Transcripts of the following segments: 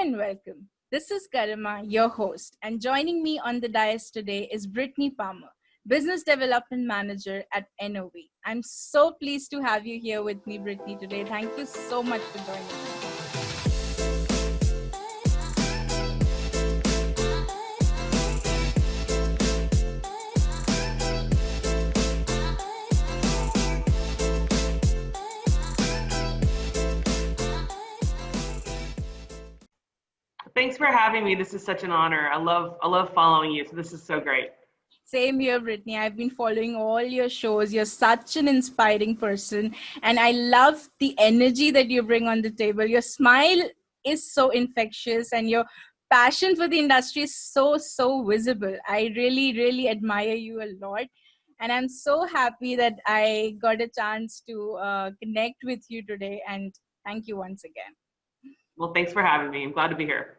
and welcome. This is Garima, your host, and joining me on the Dais today is Britney Palmer, Business Development Manager at NOV. I'm so pleased to have you here with me, Britney, today. Thank you so much for joining me. Thanks for having me. This is such an honor. I love following you. So this is so great. Same here, Britney. I've been following all your shows. You're such an inspiring person. And I love the energy that you bring on the table. Your smile is so infectious and your passion for the industry is so visible. I really admire you a lot. And I'm so happy that I got a chance to connect with you today. And thank you once again. Well, thanks for having me. I'm glad to be here.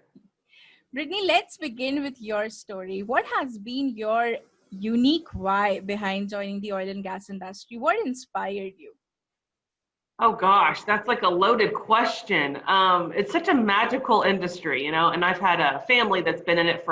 Britney, let's begin with your story. What has been your unique why behind joining the oil and gas industry? What inspired you? Oh gosh, that's like a loaded question. It's such a magical industry, and I've had a family that's been in it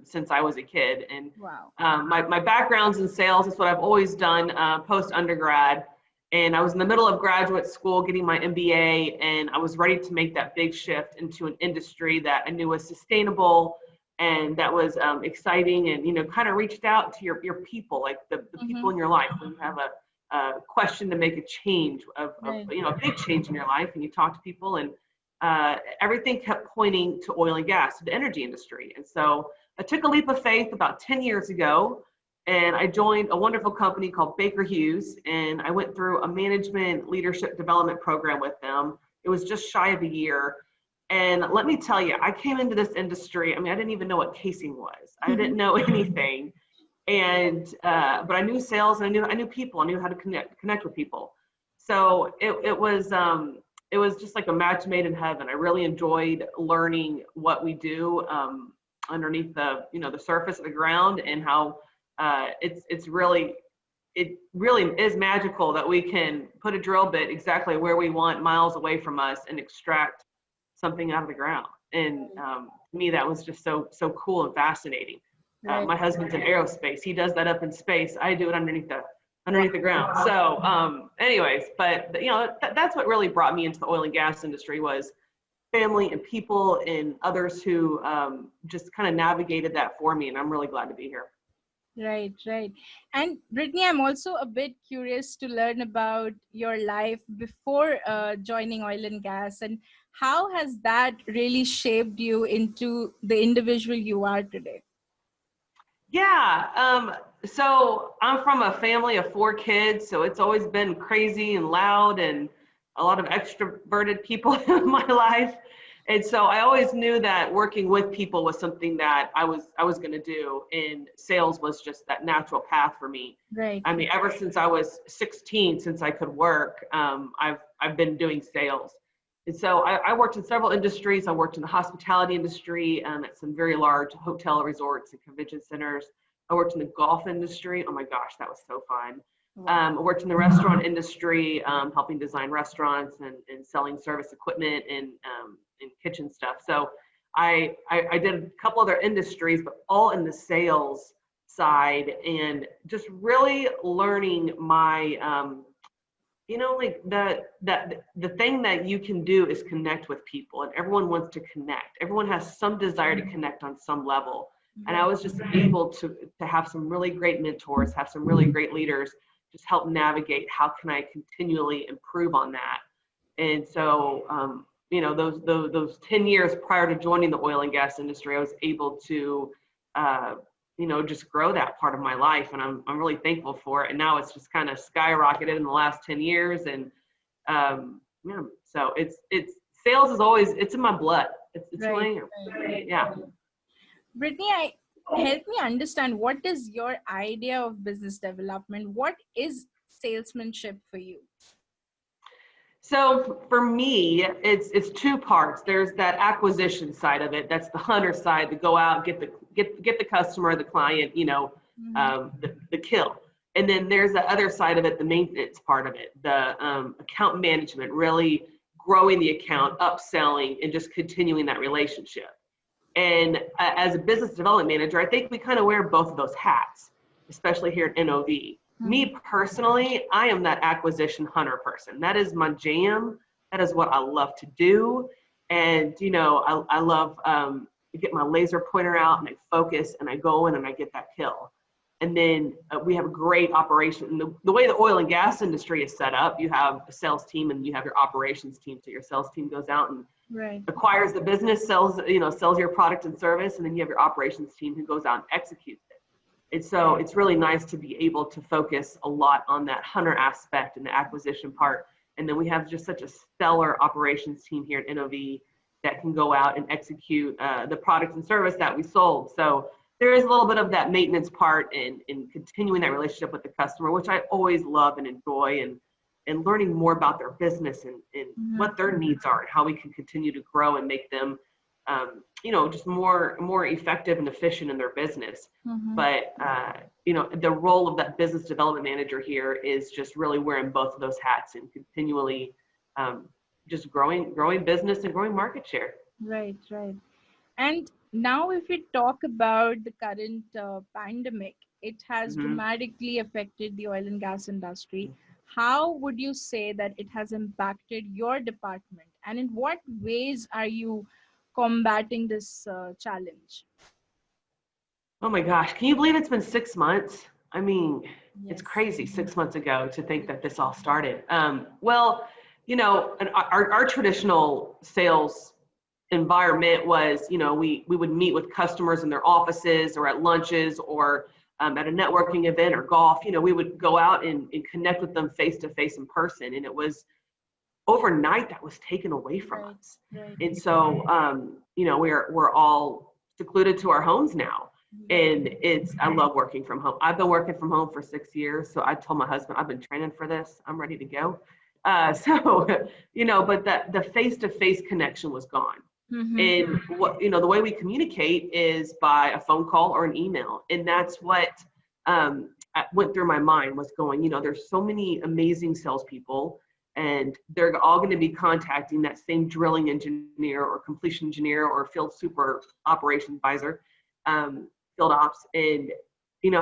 since I was a kid. And Wow. My background's in sales. That's what I've always done post undergrad. And I was in the middle of graduate school getting my MBA, and I was ready to make that big shift into an industry that I knew was sustainable and that was exciting, and kind of reached out to your people, like the people in your life when you have a question to make a change of a big change in your life, and you talk to people, and everything kept pointing to oil and gas, to the energy industry. And so I took a leap of faith about 10 years ago. And I joined a wonderful company called Baker Hughes, and I went through a management leadership development program with them. It was just shy of a year. And let me tell you, I came into this industry, I didn't even know what casing was. I didn't know anything. And, but I knew sales, and I knew people. I knew how to connect with people. So it was just like a match made in heaven. I really enjoyed learning what we do underneath the surface of the ground, and how it really is magical that we can put a drill bit exactly where we want, miles away from us, and extract something out of the ground. And to me, that was just so cool and fascinating. My husband's in aerospace. He does that up in space. I do it underneath the ground. So anyways, but that's what really brought me into the oil and gas industry, was family and people and others who just kind of navigated that for me. And I'm really glad to be here. Right. And Britney, I'm also a bit curious to learn about your life before joining oil and gas, and how has that really shaped you into the individual you are today? Yeah. So I'm from a family of 4 kids, so it's always been crazy and loud and a lot of extroverted people in my life. And so I always knew that working with people was something that I was going to do, and sales was just that natural path for me. Right. Ever since I was 16, since I could work, I've been doing sales. And so I worked in several industries. I worked in the hospitality industry at some very large hotel resorts and convention centers. I worked in the golf industry. Oh my gosh, that was so fun. I worked in the restaurant industry, helping design restaurants and selling service equipment and kitchen stuff. So I did a couple other industries, but all in the sales side, and just really learning my, like the thing that you can do is connect with people, and everyone wants to connect. Everyone has some desire to connect on some level. And I was just able to have some really great mentors, have some really great leaders, just help navigate how can I continually improve on that. And so, those 10 years prior to joining the oil and gas industry, I was able to, just grow that part of my life. And I'm really thankful for it. And now it's just kind of skyrocketed in the last 10 years. And so it's sales is always, it's in my blood. It's Right. Yeah. Britney, help me understand, what is your idea of business development? What is salesmanship for you? So for me, it's 2 parts. There's that acquisition side of it. That's the hunter side, to go out, get the customer, the client, the kill. And then there's the other side of it, the maintenance part of it, the account management, really growing the account, upselling, and just continuing that relationship. And as a business development manager, I think we kind of wear both of those hats, especially here at NOV. Me personally, I am that acquisition hunter person. That is my jam. That is what I love to do. And, you know, I love to get my laser pointer out and I focus and I go in and I get that kill. And then we have a great operation. The way the oil and gas industry is set up, you have a sales team and you have your operations team. So your sales team goes out and acquires the business, sells your product and service, and then you have your operations team who goes out and executes it. And so it's really nice to be able to focus a lot on that hunter aspect and the acquisition part. And then we have just such a stellar operations team here at NOV that can go out and execute the product and service that we sold. So there is a little bit of that maintenance part in continuing that relationship with the customer, which I always love and enjoy, and learning more about their business and what their needs are and how we can continue to grow and make them, just more effective and efficient in their business. But, the role of that business development manager here is just really wearing both of those hats and continually just growing business and growing market share. Right. And now if we talk about the current pandemic, it has dramatically affected the oil and gas industry. How would you say that it has impacted your department? And in what ways are you combating this challenge? Oh my gosh, can you believe it's been 6 months? I mean, it's crazy 6 months ago to think that this all started. Our traditional sales environment was, we would meet with customers in their offices or at lunches or at a networking event or golf. We would go out and connect with them face to face in person. And it was overnight that was taken away from us. And so, we're all secluded to our homes now. And I love working from home. I've been working from home for 6 years. So I told my husband, I've been training for this. I'm ready to go. But the face-to-face connection was gone. And the way we communicate is by a phone call or an email. And that's what went through my mind was going, there's so many amazing salespeople and they're all going to be contacting that same drilling engineer or completion engineer or field super operation advisor, field ops. And,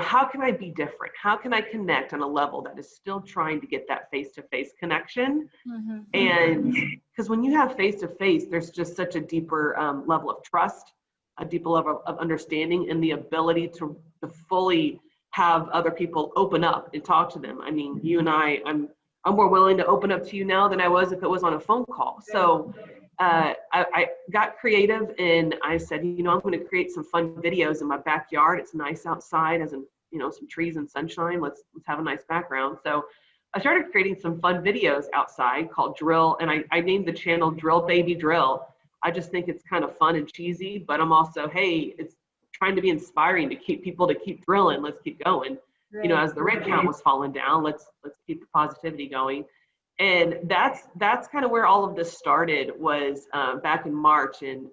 how can I be different? How can I connect on a level that is still trying to get that face-to-face connection? And because when you have face-to-face, there's just such a deeper level of trust, a deeper level of understanding, and the ability to fully have other people open up and talk to them. I mean, you and I'm more willing to open up to you now than I was if it was on a phone call. So I got creative and I said, I'm going to create some fun videos in my backyard. It's nice outside, as in, some trees and sunshine. Let's have a nice background. So I started creating some fun videos outside called Drill, and I named the channel Drill Baby Drill. I just think it's kind of fun and cheesy, but I'm also, hey, it's trying to be inspiring to keep people to keep drilling. Let's keep going. As the rig count was falling down, let's keep the positivity going. And that's kind of where all of this started was back in March. And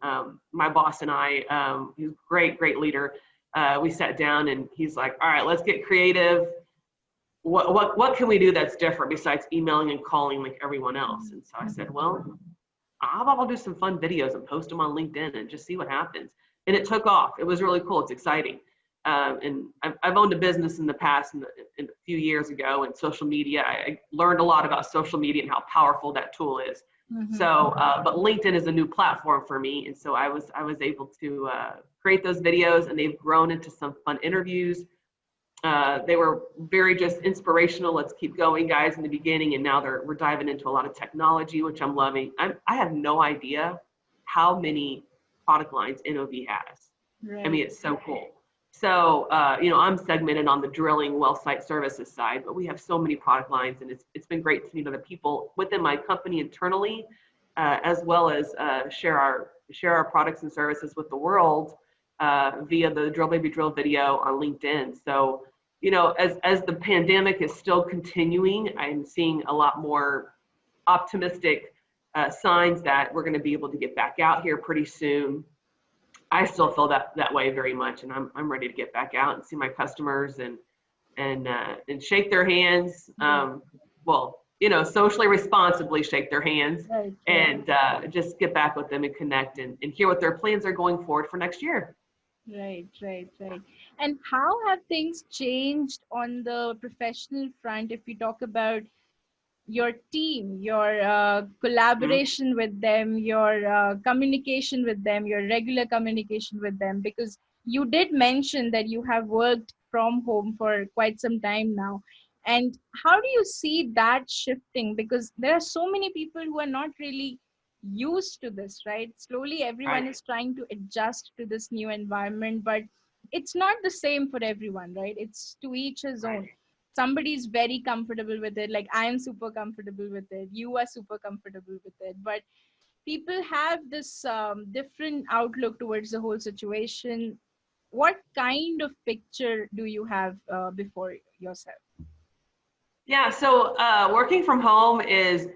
my boss and I, he's a great leader. We sat down and he's like, all right, let's get creative. What can we do that's different besides emailing and calling like everyone else? And so I said, well, how about I'll do some fun videos and post them on LinkedIn and just see what happens. And it took off. It was really cool. It's exciting. And I've owned a business in the past, a few years ago, in social media. I learned a lot about social media and how powerful that tool is. So, but LinkedIn is a new platform for me, and so I was able to create those videos, and they've grown into some fun interviews. They were very just inspirational. Let's keep going, guys, in the beginning, and now we're diving into a lot of technology, which I'm loving. I have no idea how many product lines NOV has. I mean, it's so cool. So, I'm segmented on the drilling well site services side, but we have so many product lines, and it's been great to meet other people within my company internally, as well as share our products and services with the world via the Drill Baby Drill video on LinkedIn. So, as the pandemic is still continuing, I'm seeing a lot more optimistic signs that we're going to be able to get back out here pretty soon. I still feel that way very much, and I'm ready to get back out and see my customers and shake their hands. socially responsibly shake their hands Right, right. and just get back with them and connect and hear what their plans are going forward for next year. Right, right, right. And how have things changed on the professional front if we talk about your team, your Mhm. collaboration with them, your communication with them, your regular communication with them? Because you did mention that you have worked from home for quite some time now. And how do you see that shifting? Because there are so many people who are not really used to this, right? Slowly, everyone Right, is trying to adjust to this new environment, but it's not the same for everyone, right? It's to each his right. own. Somebody's very comfortable with it, like I am super comfortable with it, you are super comfortable with it, but people have this different outlook towards the whole situation. What kind of picture do you have before yourself? Yeah, so working from home is,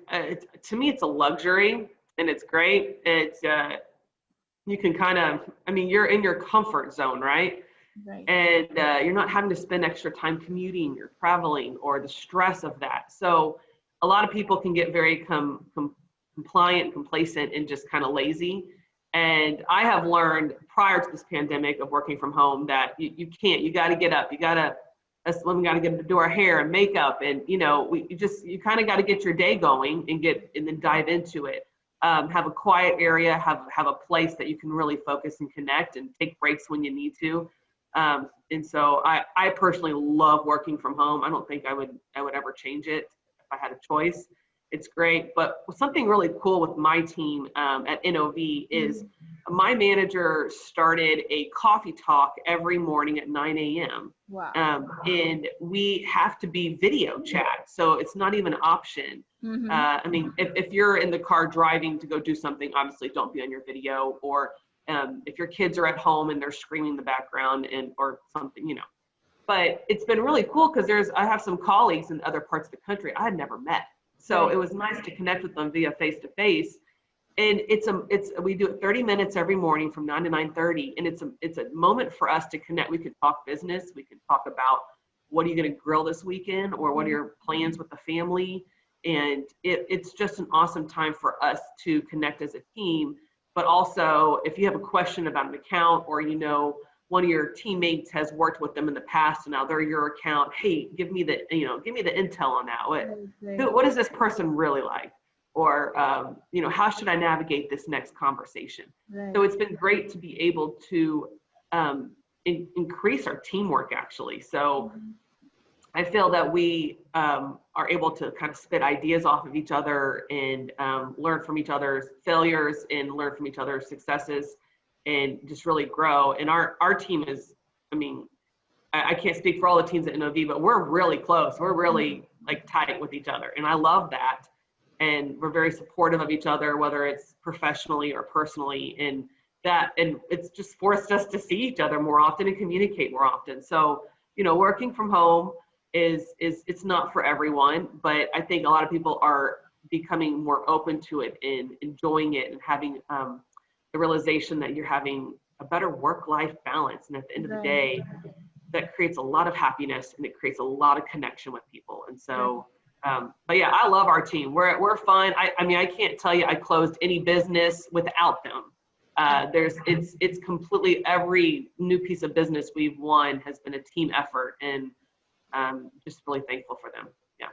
to me, it's a luxury and it's great. You can kind of, I mean, you're in your comfort zone, right? Right, And you're not having to spend extra time commuting or traveling or the stress of that. So a lot of people can get very compliant, complacent, and just kind of lazy. And I have learned prior to this pandemic of working from home that you can't, you got to get up, us women got to get to do our hair and makeup. And, you kind of got to get your day going and then dive into it. Have a quiet area, have a place that you can really focus and connect and take breaks when you need to. And so I personally love working from home. I don't think I would ever change it if I had a choice. It's great. But something really cool with my team at NOV is mm-hmm. my manager started a coffee talk every morning at 9 a.m. Wow. And we have to be video chat. So it's not even an option. Mm-hmm. I mean, if you're in the car driving to go do something, obviously don't be on your video, or if your kids are at home and they're screaming in the background or something. But it's been really cool because I have some colleagues in other parts of the country I had never met. So Right. it was nice to connect with them via face to face. And we do it 30 minutes every morning from 9 to 9:30, and it's a moment for us to connect. We can talk business, we can talk about what are you going to grill this weekend, or what are your plans with the family. And it's just an awesome time for us to connect as a team. But also, if you have a question about an account, or one of your teammates has worked with them in the past and now they're your account, hey, give me the intel on that. what Right, right, who, what is this person really like? Or how should I navigate this next conversation? So right. it's been great to be able to increase our teamwork, actually. So Mhm. I feel that we are able to kind of spit ideas off of each other and learn from each other's failures and learn from each other's successes and just really grow. And our team is, I mean, I can't speak for all the teams at NOV, but we're really close. We're really like tight with each other. And I love that. And we're very supportive of each other, whether it's professionally or personally. And it's just forced us to see each other more often and communicate more often. So, working from home is it's not for everyone, but I think a lot of people are becoming more open to it and enjoying it and having the realization that you're having a better work-life balance. And at the end of the Right, day, that creates a lot of happiness and it creates a lot of connection with people. And right. so, but yeah, I love our team. We're fun. I mean, I can't tell you I closed any business without them. It's completely, every new piece of business we've won has been a team effort, and just really thankful for them. Yeah.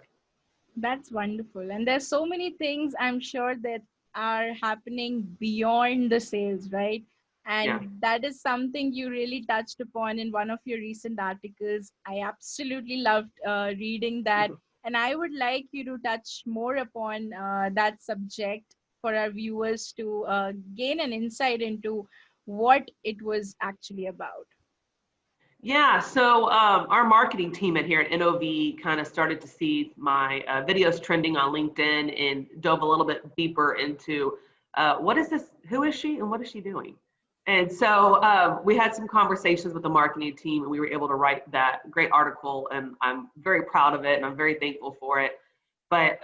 That's wonderful. And there's so many things I'm sure that are happening beyond the sales, right? Yeah. And that is something you really touched upon in one of your recent articles. I absolutely loved reading that. And I would like you to touch more upon that subject for our viewers to gain an insight into what it was actually about. Yeah, so our marketing team here at NOV kind of started to see my videos trending on LinkedIn and dove a little bit deeper into what is this, who is she, and what is she doing? And so we had some conversations with the marketing team, and we were able to write that great article, and I'm very proud of it, and I'm very thankful for it. But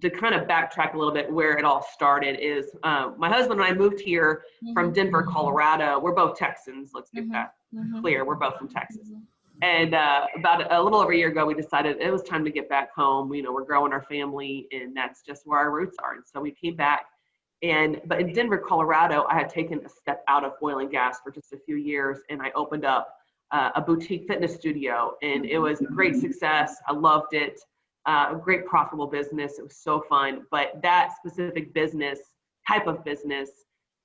to kind of backtrack a little bit, where it all started is my husband and I moved here from Mm-hmm. Denver, Colorado. We're both Texans. Let's get Mm-hmm. that Mm-hmm. clear. We're both from Texas. And about a little over a year ago, we decided it was time to get back home. You know, we're growing our family, and that's just where our roots are. And so we came back. But in Denver, Colorado, I had taken a step out of oil and gas for just a few years, and I opened up a boutique fitness studio, and it was a great success. I loved it. A great profitable business. It was so fun. But that specific type of business,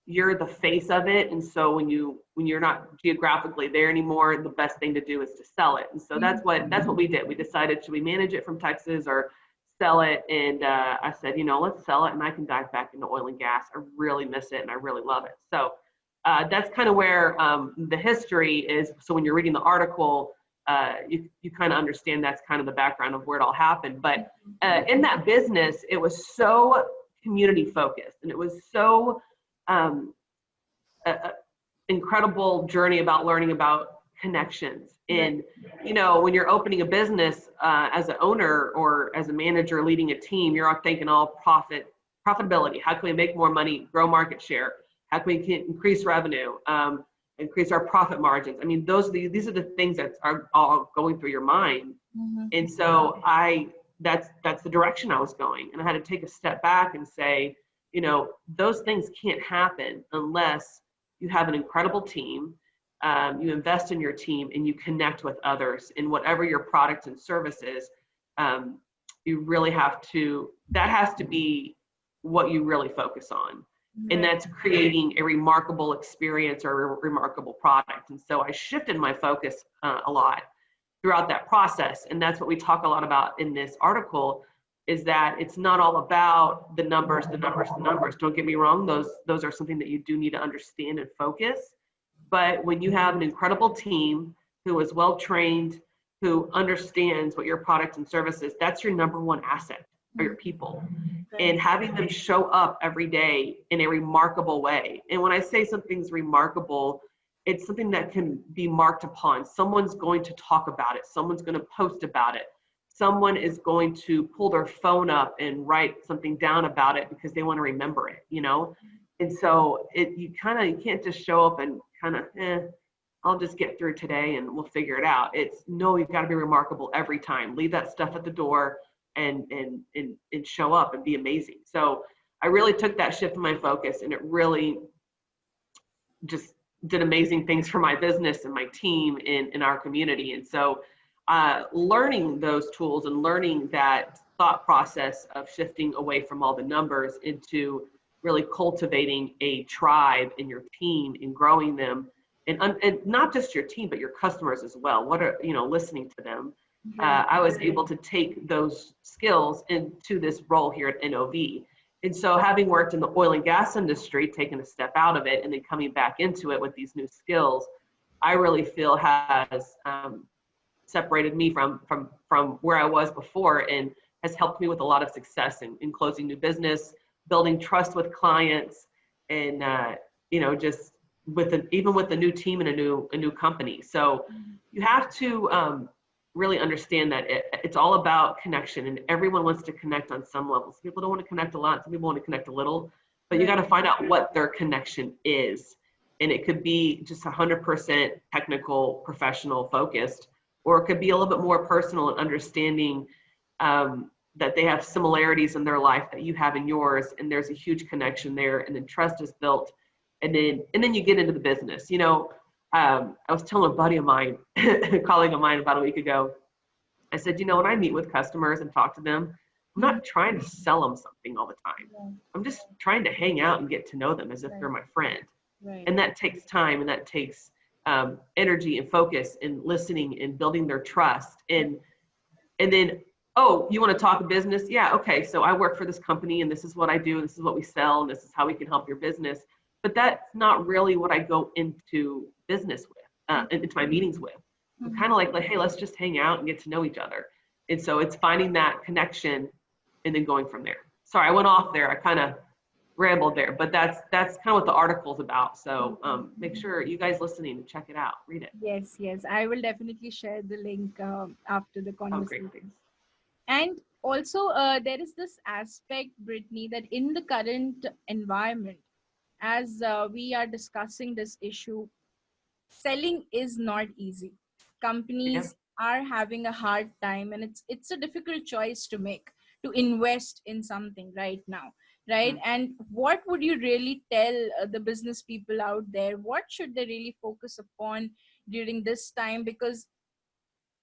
you're the face of it, and so when you're not geographically there anymore, the best thing to do is to sell it. And so that's what we did. We decided, should we manage it from Texas or sell it? And I said, let's sell it, and I can dive back into oil and gas. I really miss it, and I really love it. So that's kind of where the history is. So when you're reading the article, you kind of understand that's kind of the background of where it all happened. But in that business, it was so community focused, and it was so incredible journey about learning about connections. And when you're opening a business as an owner or as a manager leading a team, you're all thinking all profitability. How can we make more money, grow market share? How can we increase revenue, increase our profit margins? I mean, these are the things that are all going through your mind. And so that's the direction I was going, and I had to take a step back and say, those things can't happen unless you have an incredible team, you invest in your team, and you connect with others in whatever your product and service is. You really that has to be what you really focus on. And that's creating a remarkable experience or a remarkable product. And so I shifted my focus a lot throughout that process. And that's what we talk a lot about in this article, is that it's not all about the numbers. Don't get me wrong. Those are something that you do need to understand and focus. But when you have an incredible team who is well-trained, who understands what your product and service is, that's your number one asset, are your people. And having them show up every day in a remarkable way. And when I say something's remarkable, it's something that can be marked upon. Someone's going to talk about it. Someone's going to post about it. Someone is going to pull their phone up and write something down about it because they want to remember it, And so you can't just show up and I'll just get through today and we'll figure it out. You've got to be remarkable every time. Leave that stuff at the door and show up and be amazing. So I really took that shift in my focus, and it really just did amazing things for my business and my team in our community. And so learning those tools and learning that thought process of shifting away from all the numbers into really cultivating a tribe in your team and growing them, and not just your team, but your customers as well. Listening to them. I was able to take those skills into this role here at NOV. And so having worked in the oil and gas industry, taking a step out of it and then coming back into it with these new skills, I really feel has separated me from where I was before, and has helped me with a lot of success in closing new business, building trust with clients, and just even with a new team and a new company. So you have to really understand that it's all about connection, and everyone wants to connect on some level. Some people don't want to connect a lot, some people want to connect a little, but you got to find out what their connection is. And it could be just 100% technical, professional focused, or it could be a little bit more personal and understanding that they have similarities in their life that you have in yours, and there's a huge connection there, and then trust is built, and then you get into the business. I was telling a buddy of mine, a colleague of mine about a week ago, I said, when I meet with customers and talk to them, I'm not trying to sell them something all the time. I'm just trying to hang out and get to know them as if they're my friend. And that takes time, and that takes energy and focus and listening and building their trust. And then, oh, you want to talk business? Yeah, okay, so I work for this company, and this is what I do, and this is what we sell, and this is how we can help your business. But that's not really what I go into business with, into my meetings with. I'm kind of like, hey, let's just hang out and get to know each other. And so it's finding that connection and then going from there. Sorry, I went off there. I kind of rambled there, but that's kind of what the article's about. So make sure you guys listening, check it out, read it. Yes. I will definitely share the link after the conversation. Great. And also, there is this aspect, Brittany, that in the current environment, as we are discussing this issue, selling is not easy. companies are having a hard time, and it's a difficult choice to make, to invest in something right now, right? And what would you really tell the business people out there? What should they really focus upon during this time? Because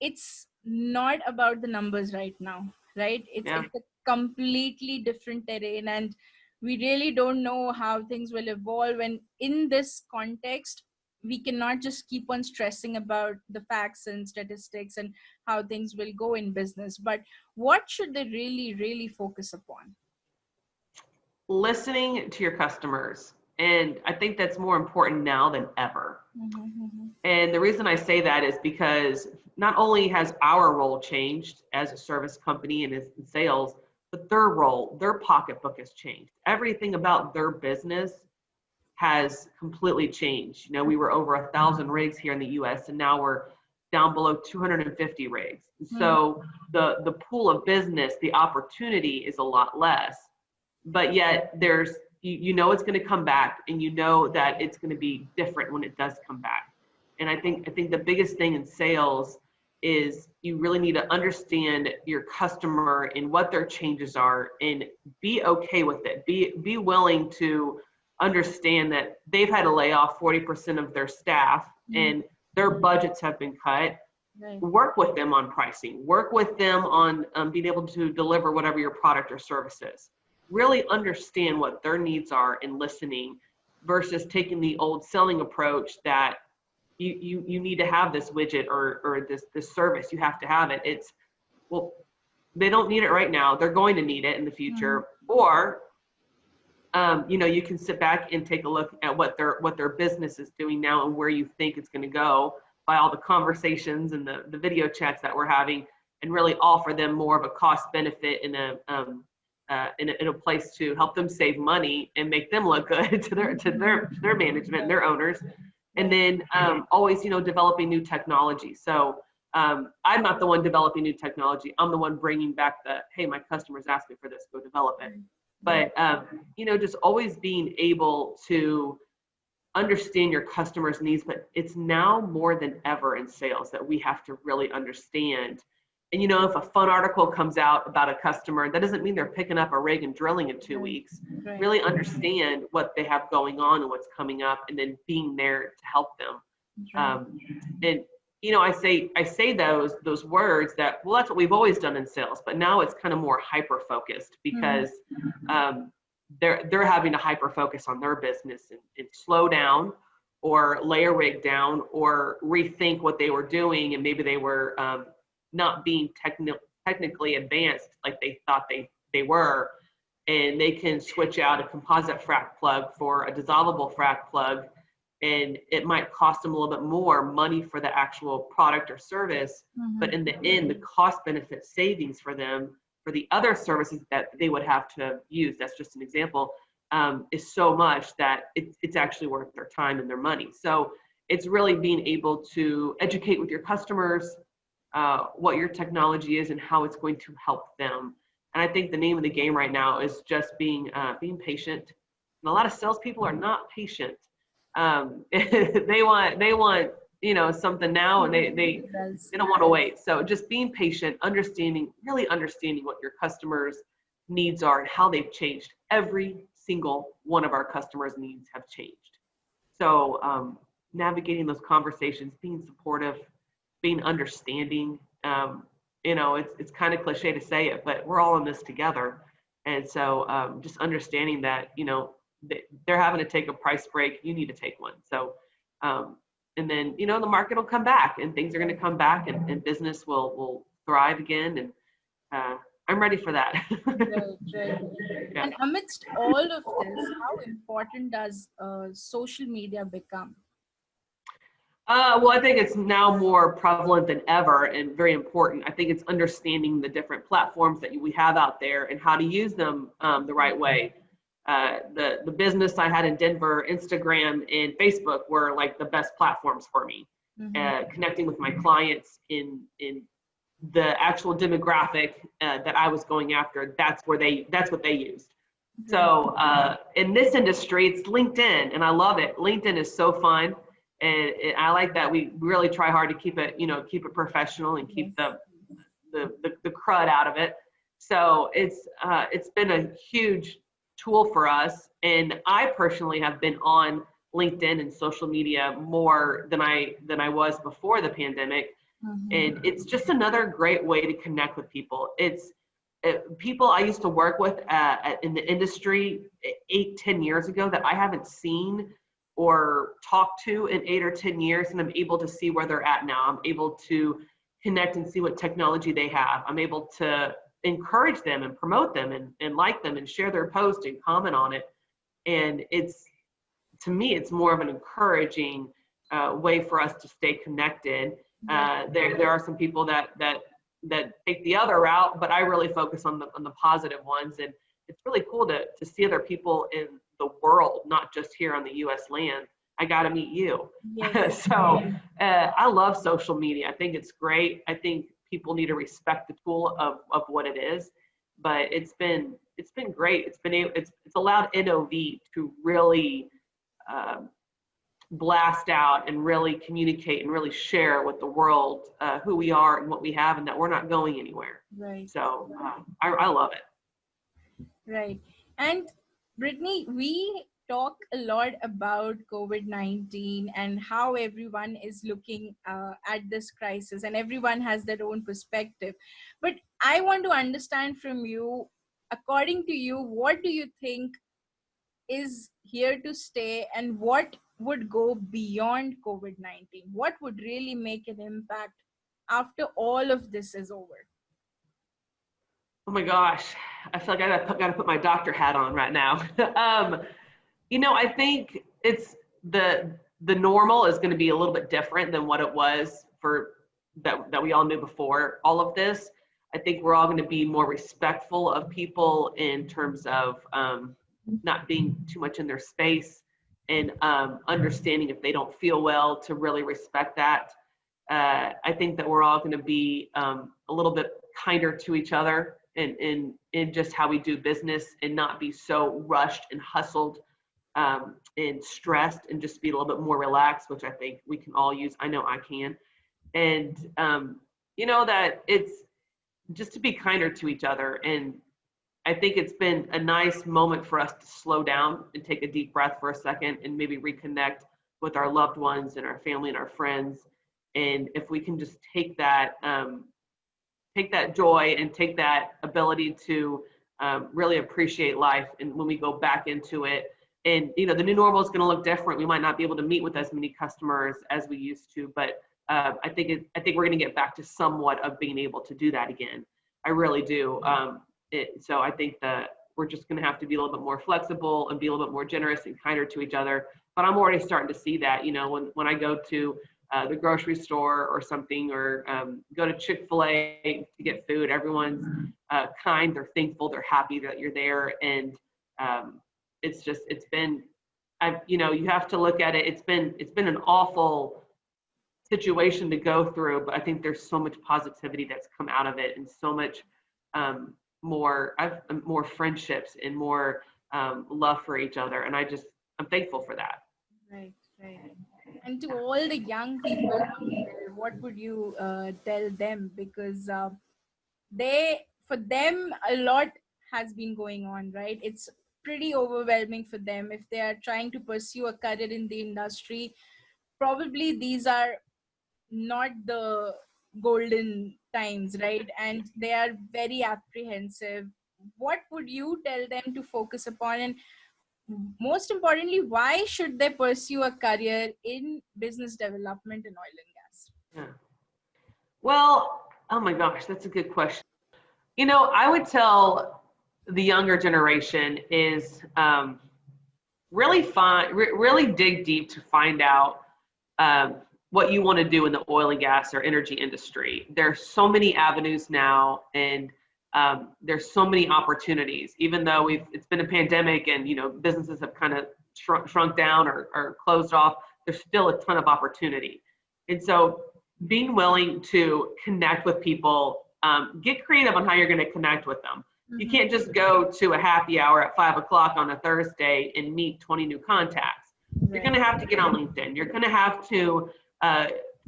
it's not about the numbers right now, right? It's a completely different terrain, and we really don't know how things will evolve. And in this context, we cannot just keep on stressing about the facts and statistics and how things will go in business, but what should they really really focus upon? Listening to your customers. And I think that's more important now than ever. And the reason I say that is because not only has our role changed as a service company and as in sales, but their role, their pocketbook has changed. Everything about their business has completely changed. You know, we were over 1,000 rigs here in the US, and now we're down below 250 rigs. So the pool of business, the opportunity is a lot less. But yet there's, you know it's going to come back, and you know that it's going to be different when it does come back. And I think the biggest thing in sales is you really need to understand your customer and what their changes are, and be okay with it. Be willing to understand that they've had to lay off 40% of their staff and their budgets have been cut. Work with them on pricing. Work with them on being able to deliver whatever your product or service is. Really understand what their needs are and listening, versus taking the old selling approach that you need to have this widget or this service. You have to have it. It's, well, they don't need it right now. They're going to need it in the future. Or you know, you can sit back and take a look at what their business is doing now and where you think it's going to go by all the conversations and the video chats that we're having, and really offer them more of a cost benefit in a place to help them save money and make them look good to their management and their owners. And then always, you know, developing new technology. So I'm not the one developing new technology. I'm the one bringing back hey, my customers asked me for this, go develop it. But you know, just always being able to understand your customers' needs. But it's now more than ever in sales that we have to really understand. And you know, if a fun article comes out about a customer, that doesn't mean they're picking up a rig and drilling in 2 weeks. Really understand what they have going on and what's coming up, and then being there to help them. And you know, I say those words that, well, that's what we've always done in sales, but now it's kind of more hyper focused, because they're having to hyper focus on their business and slow down, or lay a rig down, or rethink what they were doing, and maybe they were not being technically advanced like they thought they were, and they can switch out a composite frac plug for a dissolvable frac plug, and it might cost them a little bit more money for the actual product or service, but in the end, the cost benefit savings for them for the other services that they would have to use, that's just an example, is so much that it's actually worth their time and their money. So it's really being able to educate with your customers what your technology is and how it's going to help them. And I think the name of the game right now is just being patient. And a lot of salespeople are not patient. They want you know, something now, and they don't want to wait. So just being patient, really understanding what your customers' needs are and how they've changed. Every single one of our customers' needs have changed. So navigating those conversations, being supportive, being understanding. You know, it's kind of cliche to say it, but we're all in this together. And so just understanding that, you know, they're having to take a price break, you need to take one. So and then, you know, the market will come back, and things are going to come back, and business will thrive again. And I'm ready for that. Right. Yeah. And amidst all of this, how important does social media become? Well, I think it's now more prevalent than ever, and very important. I think it's understanding the different platforms that we have out there and how to use them the right way. The business I had in Denver, Instagram and Facebook were like the best platforms for me. Connecting with my clients in the actual demographic that I was going after, that's what they used. So in this industry, it's LinkedIn, and I love it. LinkedIn is so fun. And I like that we really try hard to keep it, keep it professional and keep Yes. the crud out of it. So it's been a huge tool for us. And I personally have been on LinkedIn and social media more than I was before the pandemic. And it's just another great way to connect with people. It's people I used to work with in the industry 8-10 years ago that I haven't seen or talked to in 8 or 10 years, and I'm able to see where they're at now. I'm able to connect and see what technology they have. I'm able to encourage them and promote them and like them and share their post and comment on it. And to me, it's more of an encouraging way for us to stay connected. There are some people that take the other route, but I really focus on the positive ones. And it's really cool to see other people in the world, not just here on the U.S. land. I got to meet you. Yes. So I love social media. I think it's great. I think people need to respect the tool of what it is, but it's been great. It's allowed NOV to really blast out and really communicate and really share with the world who we are and what we have, and that we're not going anywhere. Right. So I love it. Right. And Brittany, we talk a lot about COVID-19 and how everyone is looking at this crisis, and everyone has their own perspective. But I want to understand from you, according to you, what do you think is here to stay, and what would go beyond COVID-19? What would really make an impact after all of this is over? Oh my gosh, I feel like I gotta put my doctor hat on right now. I think it's the normal is going to be a little bit different than what it was for that we all knew before all of this. I think we're all going to be more respectful of people in terms of not being too much in their space, and understanding if they don't feel well, to really respect that. I think that we're all going to be a little bit kinder to each other in just how we do business, and not be so rushed and hustled and stressed, and just be a little bit more relaxed, which I think we can all use. I know I can. And that it's just to be kinder to each other. And I think it's been a nice moment for us to slow down and take a deep breath for a second, and maybe reconnect with our loved ones and our family and our friends. And if we can just take that joy and take that ability to really appreciate life, and when we go back into it, and the new normal is going to look different. We might not be able to meet with as many customers as we used to, but I think we're going to get back to somewhat of being able to do that again. I really do. So I think that we're just going to have to be a little bit more flexible and be a little bit more generous and kinder to each other. But I'm already starting to see that, when I go to the grocery store or something, or go to Chick-fil-A to get food, everyone's kind, they're thankful, they're happy that you're there. And you have to look at it. It's been an awful situation to go through, but I think there's so much positivity that's come out of it, and so much more friendships and more love for each other. And I'm thankful for that. Right, right. And to all the young people out there, what would you tell them? Because for them, a lot has been going on, right? It's pretty overwhelming for them if they are trying to pursue a career in the industry. Probably these are not the golden times, right? And they are very apprehensive. What would you tell them to focus upon? And most importantly, why should they pursue a career in business development in oil and gas? Yeah. Well, oh my gosh, that's a good question. I would tell the younger generation is really dig deep to find out what you want to do in the oil and gas or energy industry. There's so many avenues now, and there's so many opportunities. Even though it's been a pandemic, and businesses have kind of shrunk down or closed off, there's still a ton of opportunity. And so being willing to connect with people, get creative on how you're going to connect with them. You can't just go to a happy hour at 5 o'clock on a Thursday and meet 20 new contacts. you're Right. going to have to get on LinkedIn. You're going to have to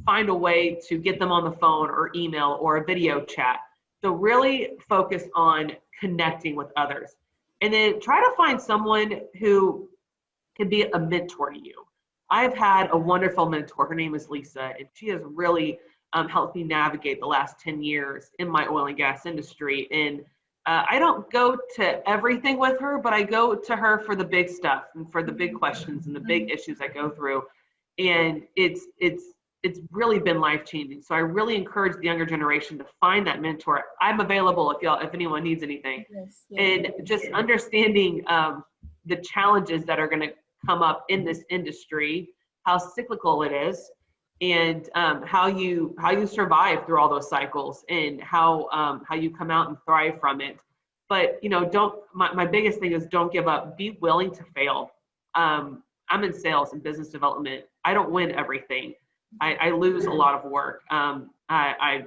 find a way to get them on the phone or email or a video chat. So really focus on connecting with others. And then try to find someone who can be a mentor to you. I've had a wonderful mentor. Her name is Lisa, and she has really helped me navigate the last 10 years in my oil and gas industry. And I don't go to everything with her, but I go to her for the big stuff and for the big questions and the big issues I go through. And it's really been life changing. So I really encourage the younger generation to find that mentor. I'm available if anyone needs anything. Yes, yes. And just understanding the challenges that are going to come up in this industry, how cyclical it is, and how you survive through all those cycles, and how you come out and thrive from it. But don't. My biggest thing is don't give up. Be willing to fail. I'm in sales and business development. I don't win everything. I lose a lot of work. I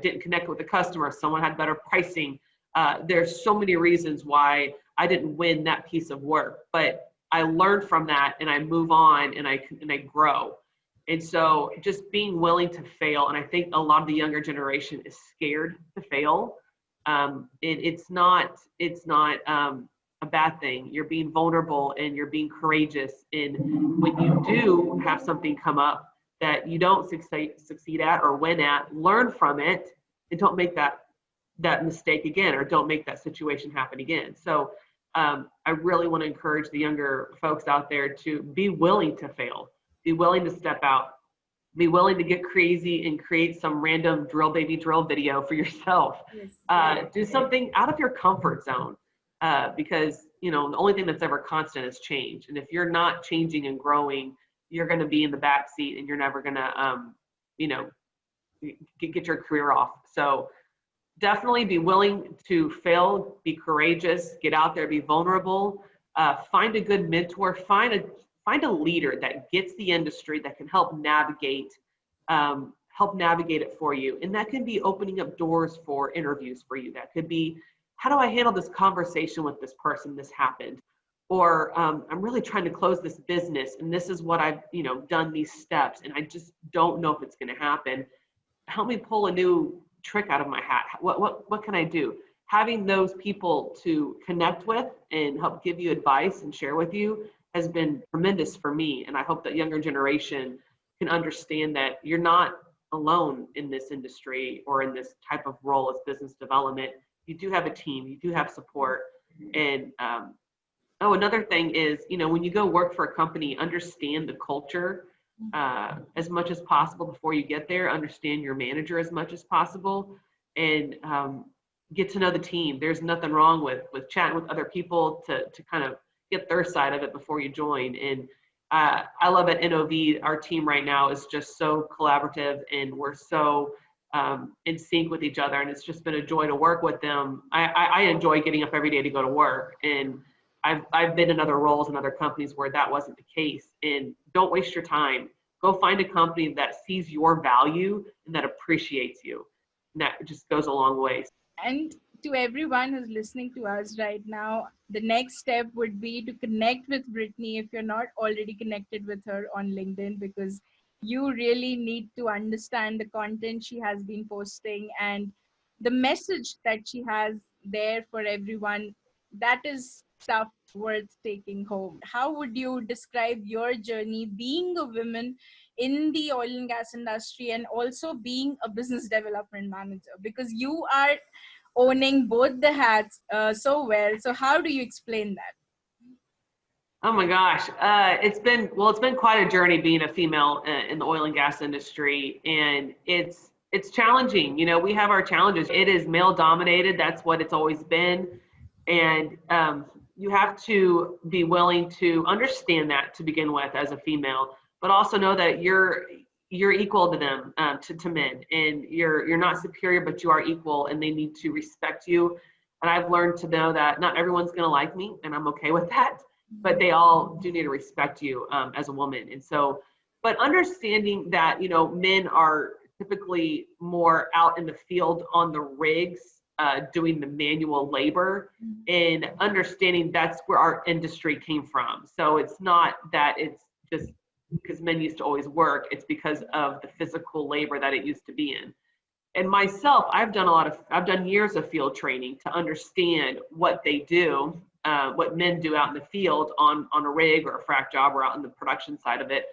didn't connect with the customer. Someone had better pricing. There's so many reasons why I didn't win that piece of work, but I learned from that and I move on and I grow. And so just being willing to fail. And I think a lot of the younger generation is scared to fail. And it's not a bad thing. You're being vulnerable and you're being courageous. And when you do have something come up that you don't succeed at or win at, learn from it and don't make that mistake again, or don't make that situation happen again. So I really want to encourage the younger folks out there to be willing to fail, be willing to step out, be willing to get crazy and create some random drill baby drill video for yourself. Yes. Do something out of your comfort zone, because the only thing that's ever constant is change. And if you're not changing and growing, you're going to be in the back seat and you're never going to get your career off. So definitely be willing to fail, be courageous, get out there, be vulnerable, find a good mentor, find a leader that gets the industry, that can help navigate it for you. And that can be opening up doors for interviews for you. That could be, how do I handle this conversation with this person? This happened. Or I'm really trying to close this business and this is what I've done these steps and I just don't know if it's going to happen. Help me pull a new trick out of my hat. What can I do? Having those people to connect with and help give you advice and share with you has been tremendous for me. And I hope that younger generation can understand that you're not alone in this industry or in this type of role as business development. You do have a team, you do have support. And another thing is, when you go work for a company, understand the culture as much as possible before you get there. Understand your manager as much as possible, and get to know the team. There's nothing wrong with chatting with other people to kind of get their side of it before you join. And I love at NOV, our team right now is just so collaborative and we're so in sync with each other. And it's just been a joy to work with them. I enjoy getting up every day to go to work. And I've been in other roles in other companies where that wasn't the case. And don't waste your time. Go find a company that sees your value and that appreciates you. And that just goes a long way. And to everyone who's listening to us right now, the next step would be to connect with Britney if you're not already connected with her on LinkedIn, because you really need to understand the content she has been posting and the message that she has there for everyone. That is stuff worth taking home. How would you describe your journey being a woman in the oil and gas industry and also being a business development manager? Because you are owning both the hats so well. So how do you explain that? Oh my gosh, it's been quite a journey being a female in the oil and gas industry, and it's challenging. We have our challenges. It is male dominated. That's what it's always been, and you have to be willing to understand that to begin with as a female, but also know that you're equal to them, to men, and you're not superior, but you are equal, and they need to respect you. And I've learned to know that not everyone's going to like me, and I'm okay with that, but they all do need to respect you as a woman. And so, but understanding that men are typically more out in the field on the rigs doing the manual labor, and understanding that's where our industry came from. So it's not that it's just because men used to always work, it's because of the physical labor that it used to be in. And myself, I've done years of field training to understand what they do, what men do out in the field on a rig or a frac job or out in the production side of it,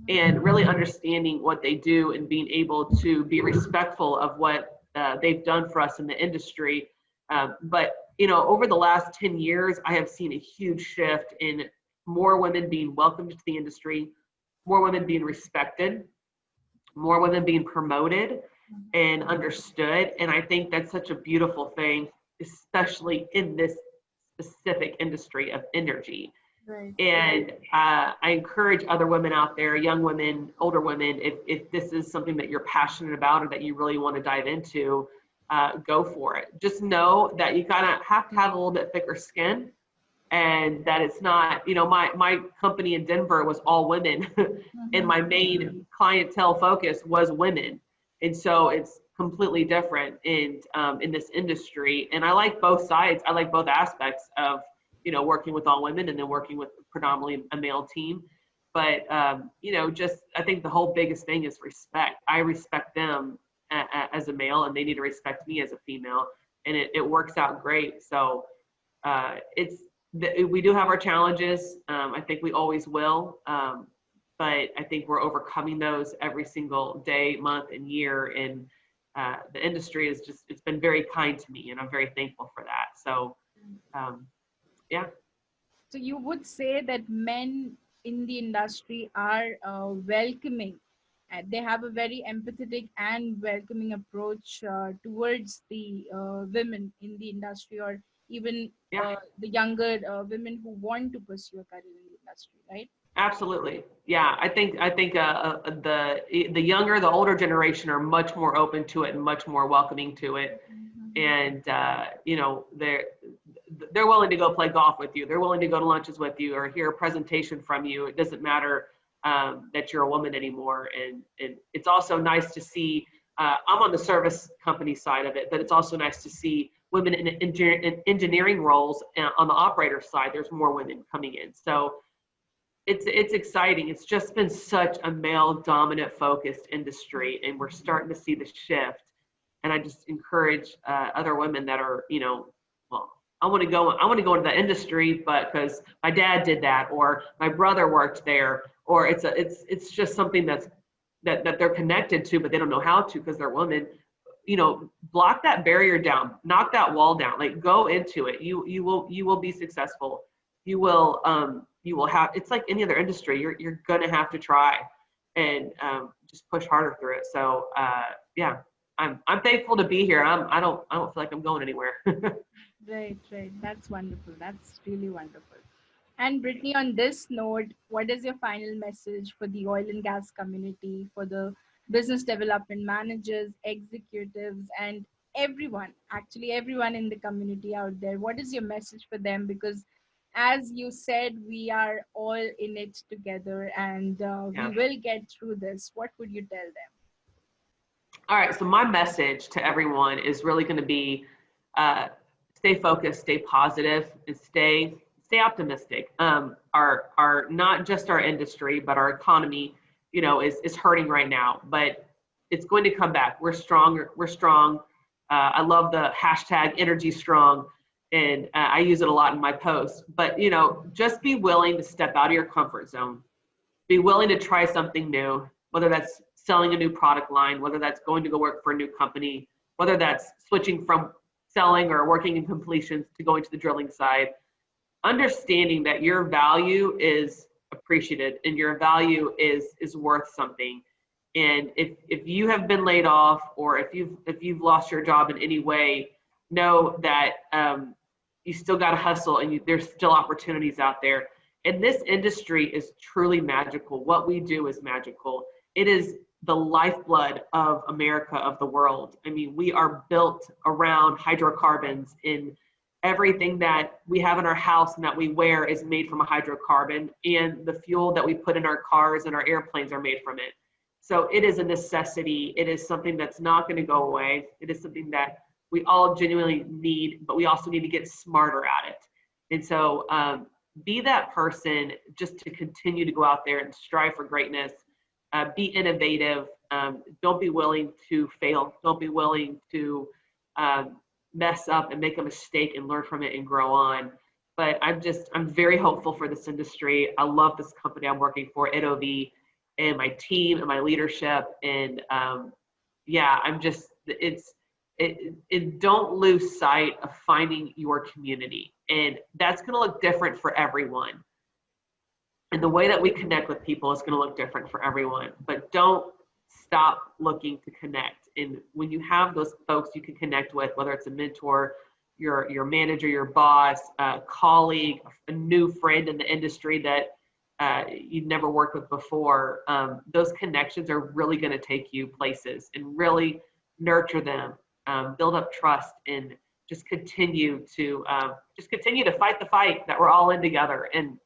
and really understanding what they do and being able to be respectful of what they've done for us in the industry. But over the last 10 years, I have seen a huge shift in more women being welcomed to the industry, more women being respected, more women being promoted and understood. And I think that's such a beautiful thing, especially in this specific industry of energy. Right. And I encourage other women out there, young women, older women, if this is something that you're passionate about or that you really want to dive into, go for it. Just know that you kind of have to have a little bit thicker skin, and that it's not, my company in Denver was all women and my main clientele focus was women. And so it's completely different in this industry. And I like both sides. I like both aspects of, working with all women and then working with predominantly a male team. But, just, I think the whole biggest thing is respect. I respect them as a male, and they need to respect me as a female, and it works out great. So we do have our challenges. I think we always will. But I think we're overcoming those every single day, month, and year. And the industry it's been very kind to me, and I'm very thankful for that. So, yeah. So you would say that men in the industry are welcoming. They have a very empathetic and welcoming approach towards the women in the industry, or even Yeah. the younger women who want to pursue a career in the industry, right? Absolutely. Yeah. I think the younger, the older generation are much more open to it and much more welcoming to it. And, they're willing to go play golf with you. They're willing to go to lunches with you or hear a presentation from you. It doesn't matter that you're a woman anymore. And it's also nice to see, I'm on the service company side of it, but it's also nice to see women in engineering roles on the operator side. There's more women coming in. So it's exciting. It's just been such a male dominant focused industry, and we're starting to see the shift. And I just encourage other women that are, well, I want to go into that industry, but because my dad did that, or my brother worked there, or it's just something that they're connected to, but they don't know how to because they're women. Block that barrier down, knock that wall down, like go into it. You will be successful. You will have, it's like any other industry. You're gonna have to try and just push harder through it. So yeah, I'm thankful to be here. I don't feel like I'm going anywhere. Right. That's wonderful. That's really wonderful. And Brittany, on this note, what is your final message for the oil and gas community, for the business development managers, executives, and everyone, actually everyone in the community out there? What is your message for them? Because as you said, we are all in it together, and we Yeah. will get through this. What would you tell them? All right. So my message to everyone is really going to be stay focused, stay positive, and stay optimistic. Our not just our industry, but our economy, is hurting right now, but it's going to come back. We're stronger. We're strong. I love the hashtag energy strong, and I use it a lot in my posts. But just be willing to step out of your comfort zone. Be willing to try something new, whether that's selling a new product line, whether that's going to go work for a new company, whether that's switching from selling or working in completions to going to the drilling side. Understanding that your value is appreciated and your value is worth something. And if you have been laid off, or if you've lost your job in any way, know that you still got to hustle, and there's still opportunities out there. And this industry is truly magical. What we do is magical. It is the lifeblood of America, of the world. I mean, we are built around hydrocarbons. In everything that we have in our house and that we wear is made from a hydrocarbon, and the fuel that we put in our cars and our airplanes are made from it. So it is a necessity. It is something that's not going to go away. It is something that we all genuinely need, but we also need to get smarter at it. And so be that person just to continue to go out there and strive for greatness. Be innovative. Don't be willing to fail. Don't be willing to mess up and make a mistake and learn from it and grow on. But I'm very hopeful for this industry. I love this company I'm working for, NOV, and my team and my leadership. And yeah, don't lose sight of finding your community. And that's going to look different for everyone. And the way that we connect with people is going to look different for everyone. But don't stop looking to connect. And when you have those folks you can connect with, whether it's a mentor, your manager, your boss, a colleague, a new friend in the industry that you've never worked with before, those connections are really going to take you places, and really nurture them, build up trust, and just continue to fight the fight that we're all in together. And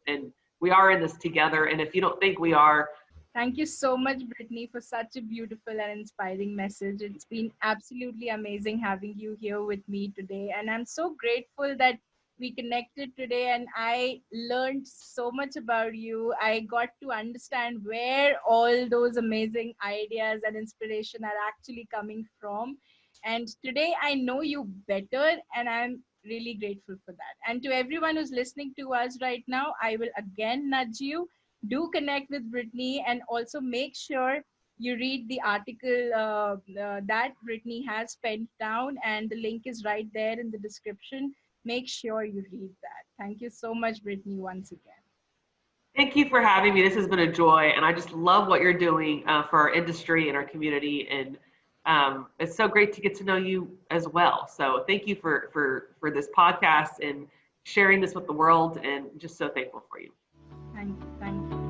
we are in this together. And if you don't think we are. Thank you so much, Britney, for such a beautiful and inspiring message. It's been absolutely amazing having you here with me today. And I'm so grateful that we connected today and I learned so much about you. I got to understand where all those amazing ideas and inspiration are actually coming from. And today I know you better, and I'm really grateful for that. And to everyone who's listening to us right now, I will again nudge you, do connect with Britney, and also make sure you read the article that Britney has penned down, and the link is right there in the description. Make sure you read that. Thank you so much, Britney, once again. Thank you for having me. This has been a joy, and I just love what you're doing for our industry and our community. And it's so great to get to know you as well. So thank you for this podcast and sharing this with the world, and just so thankful for you. Thank you. Thank you.